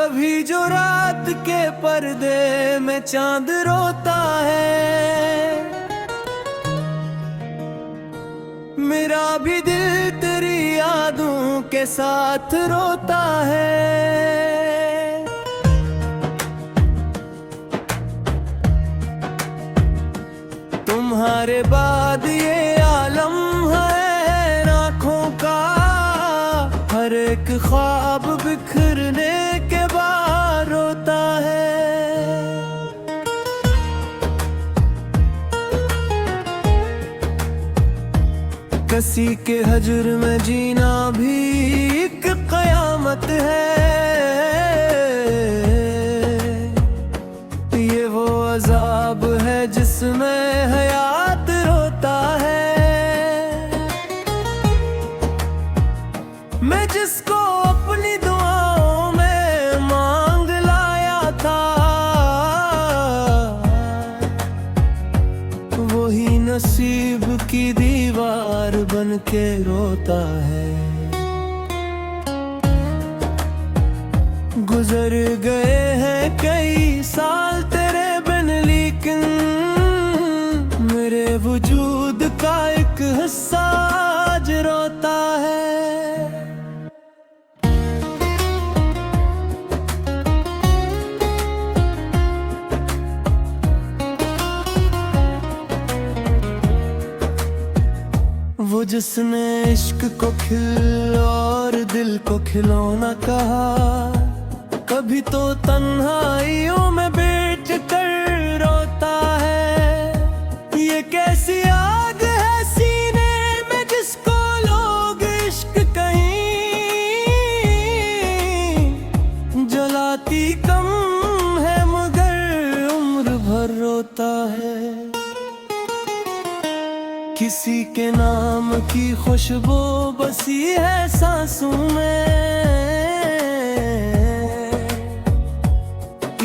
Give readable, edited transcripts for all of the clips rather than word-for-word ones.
कभी जो रात के पर्दे में चांद रोता है, मेरा भी दिल तेरी यादों के साथ रोता है। तुम्हारे बाद ये आलम है आँखों का, हर एक ख्वाब बिखरने के बाद रोता है। किसी के हजर में जीना भी एक कयामत है, ये वो अजाब है जिसमें हयात रोता है। मैं जिसको अपनी दुआओं में मांग लाया था, वही नसीब की दीवार बन के रोता है। गुजर गए हैं कई साल तेरे बिन, लेकिन मेरे वजूद का एक हिस्सा आज रोता है। वो जिसने इश्क को खिल और दिल को खिलौना कहा, कभी तो तन्हाइयों में बैठ कर रोता है। ये कैसी आग है सीने में जिसको लोग इश्क कहीं, जलाती कम है मगर उम्र भर रोता है। किसी के नाम की खुशबू बसी है सांसों में,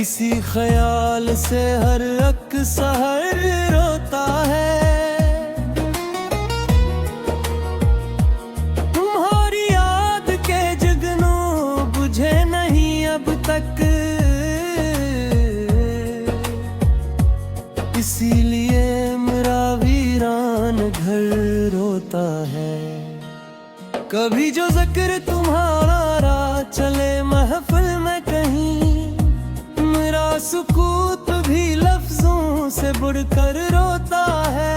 इसी ख्याल से हर एक सहर रोता है। तुम्हारी याद के जुगनू बुझे नहीं अब तक, इसीलिए मेरा वीरान घर रोता है। कभी जो जिक्र तुम्हारा चले महफिल में कहीं, मेरा सुकूत भी लफ्जों से बुड़कर रोता है।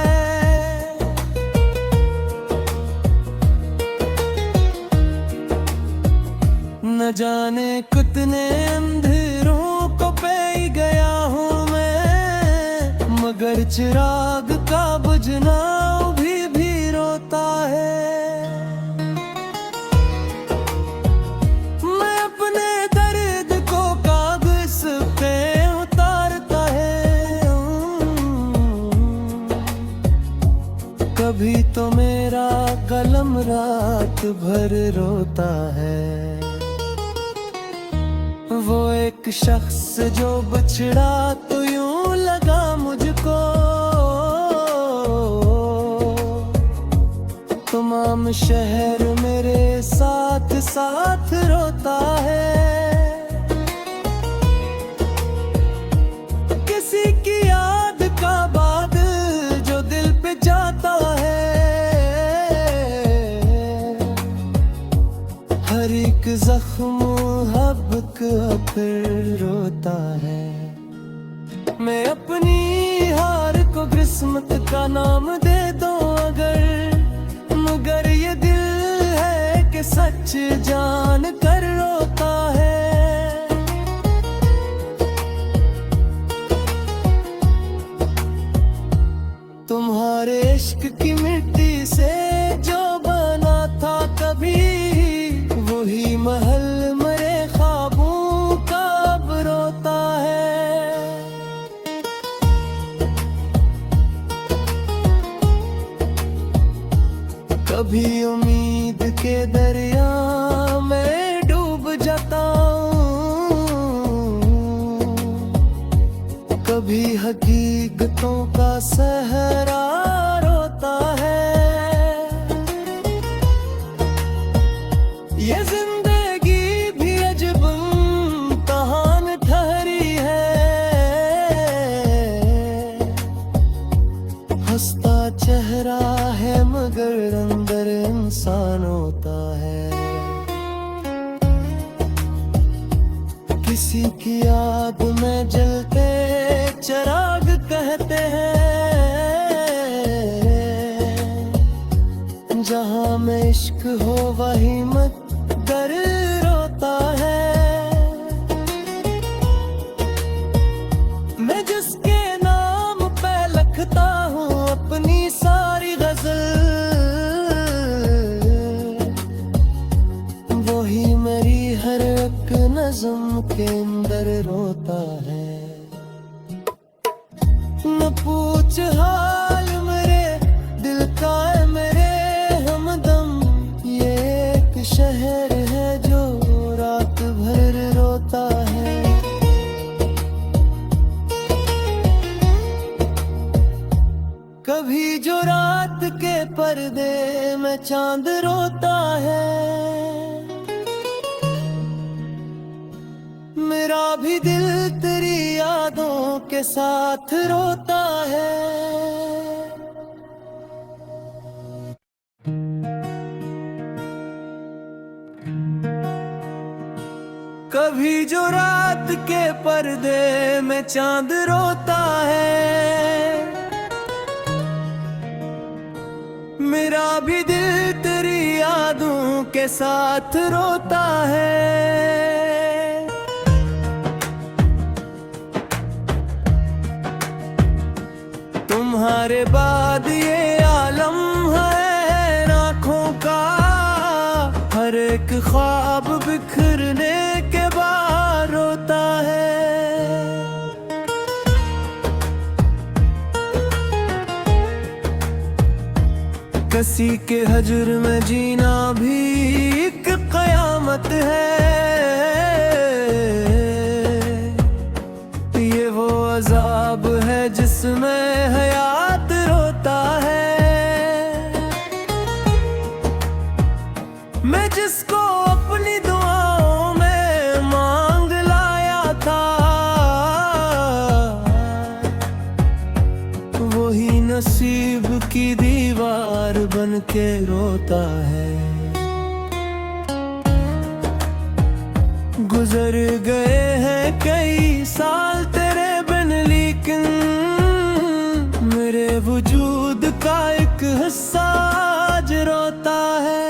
न जाने कितने अंधेरों को पे गया हूँ मैं, मगर चिराग का बुझना भी रोता है। मैं अपने दर्द को कागज पे उतारता है, कभी तो मेरा कलम रात भर रोता है। वो एक शख्स जो बिछड़ा तो यूं लगा मुझको, तमाम शहर मेरे साथ साथ रोता है। किसी की याद का बाद जो दिल पे जाता है, हर एक जख्म हबक फिर रोता है। मैं अपनी हार को किस्मत का नाम दे दूं अगर, मगर ये दिल है कि सच जान कर रोता है। तुम्हारे इश्क की मिट्टी से जो बना था कभी, वही महल मेरे ख्वाबों का अब रोता है। कभी उम्मीद के दरिया में डूब जाता हूँ, कभी हकीकतों का सहरा रोता है। ये जिंदगी भी अजब अंदर इंसान होता है। किसी की आग में जलते चिराग कहते हैं, जहां में इश्क हो वही मत डर रोता है। मैं जिसके नाम पे लिखता हूँ अपनी सारी गजल, वही मेरी हर एक नज़्म के अंदर रोता है। न पूछ हाल मेरे दिल का है मेरे हमदम, ये एक शहर है जो रात भर रोता है। कभी जो रात के पर्दे में चांद रोता है, मेरा भी दिल तेरी यादों के साथ रोता है। कभी जो रात के पर्दे में चांद रोता है, मेरा भी दिल तेरी यादों के साथ रोता है। तुम्हारे बाद ये आलम है आँखों का, हर एक ख्वाब बिखरने के बाद रोता है। किसी के हजर में जीना भी एक कयामत है, ये वो अजाब है जिसमें हयात रोता है। मैं जिसको अपनी दुआओं में मांग लाया था, वही नसीब की दीवार बन के रोता है। गुजर गए हैं कई साल तेरे बिन, लेकिन मेरे वजूद का एक हिस्सा आज रोता है।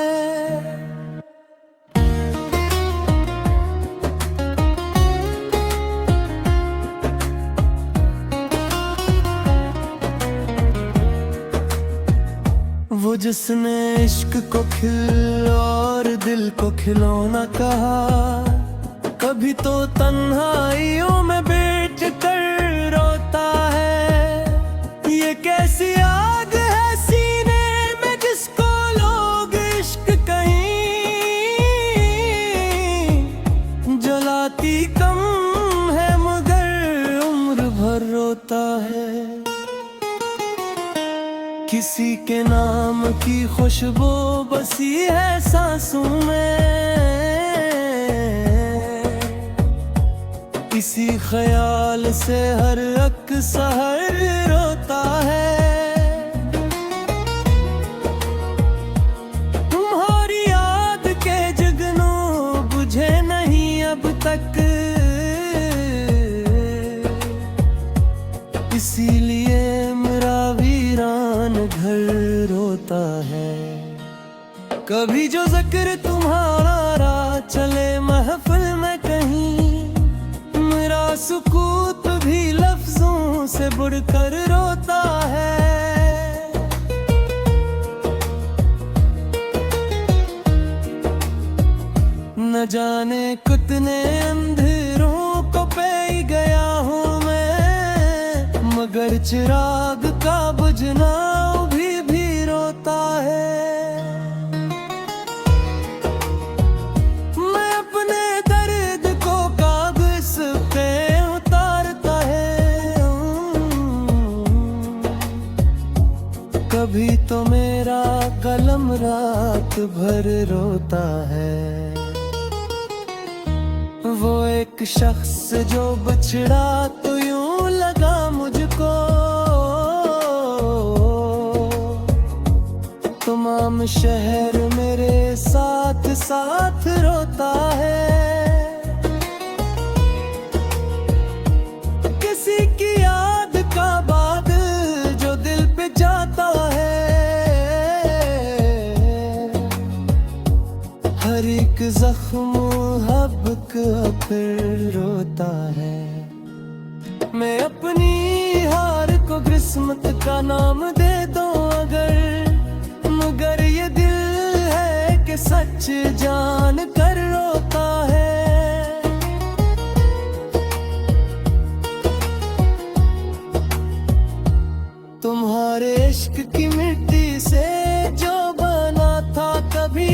वो जिसने इश्क को खिल और दिल को खिलौना कहा, कभी तो तन्हाइयों में बैठ कर रोता है। ये कैसी आग है सीने में जिसको लोग इश्क कहीं, जलाती कम है मगर उम्र भर रोता है। किसी के नाम की खुशबू बसी है सांसों में, इसी ख्याल से हर एक सहर रोता है। तुम्हारी याद के जगनू बुझे नहीं अब तक, इसीलिए मेरा वीरान घर रोता है। कभी जो जिक्र तुम्हारा चले महफिल में कहीं, मेरा सुकूत भी लफ्जों से बढ़कर रोता है। न जाने कितने अंधेरों को पे गया हूँ मैं, मगर चिराग का बुझना भी रोता है। मैं अपने दर्द को कागज पे उतारता है, कभी तो मेरा कलम रात भर रोता है। वो एक शख्स जो बिछड़ा तो यूं लगा मुझको, तुम नाम शहर मेरे साथ साथ रोता है। किसी की याद का बादल जो दिल पे जाता है, हर एक जख्म हबक फिर रोता है। मैं अपनी हार को किस्मत का नाम दे दूं अगर, मगर ये दिल है कि सच जान कर रोता है। तुम्हारे इश्क की मिट्टी से जो बना था कभी,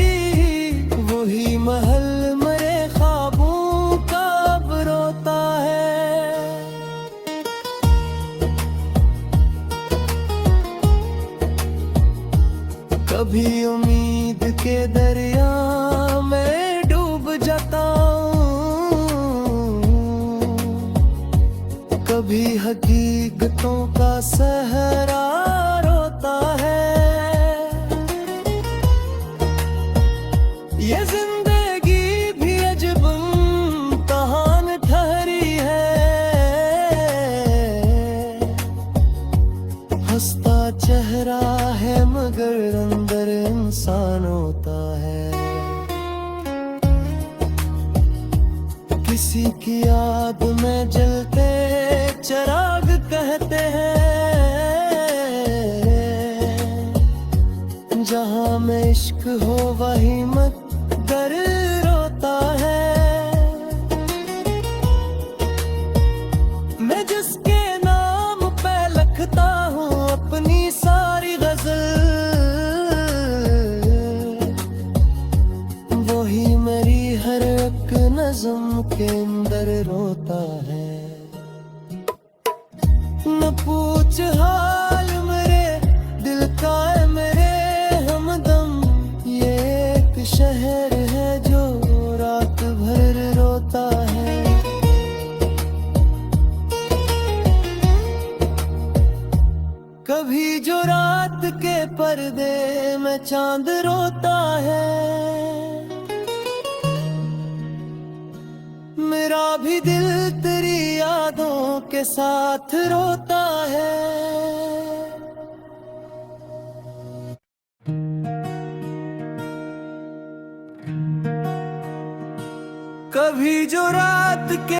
वही महल मेरे ख्वाबों का अब रोता है। कभी उम्मीद के दरिया में डूब जाता हूँ, कभी हकीकतों का सहरा रोता है। ये जिंदगी भी अजब इम्तिहान ठहरी है, हंसता चेहरा है मगर अंदर इंसान होता है। किसी की याद में जलते चिराग कहते हैं, जहां में इश्क हो वही मत डर रोता है। मैं जिसके नाम पे लिखता हूँ अपनी सारी गजल, वही मेरी हर एक नज़्म के अंदर रोता है। न पूछ हाल मेरे दिल का है मेरे हमदम, ये एक शहर है जो रात भर रोता है। कभी जो रात के पर्दे में चांद रोता है, मेरा भी दिल तेरी यादों के साथ रोता है। कभी जो रात के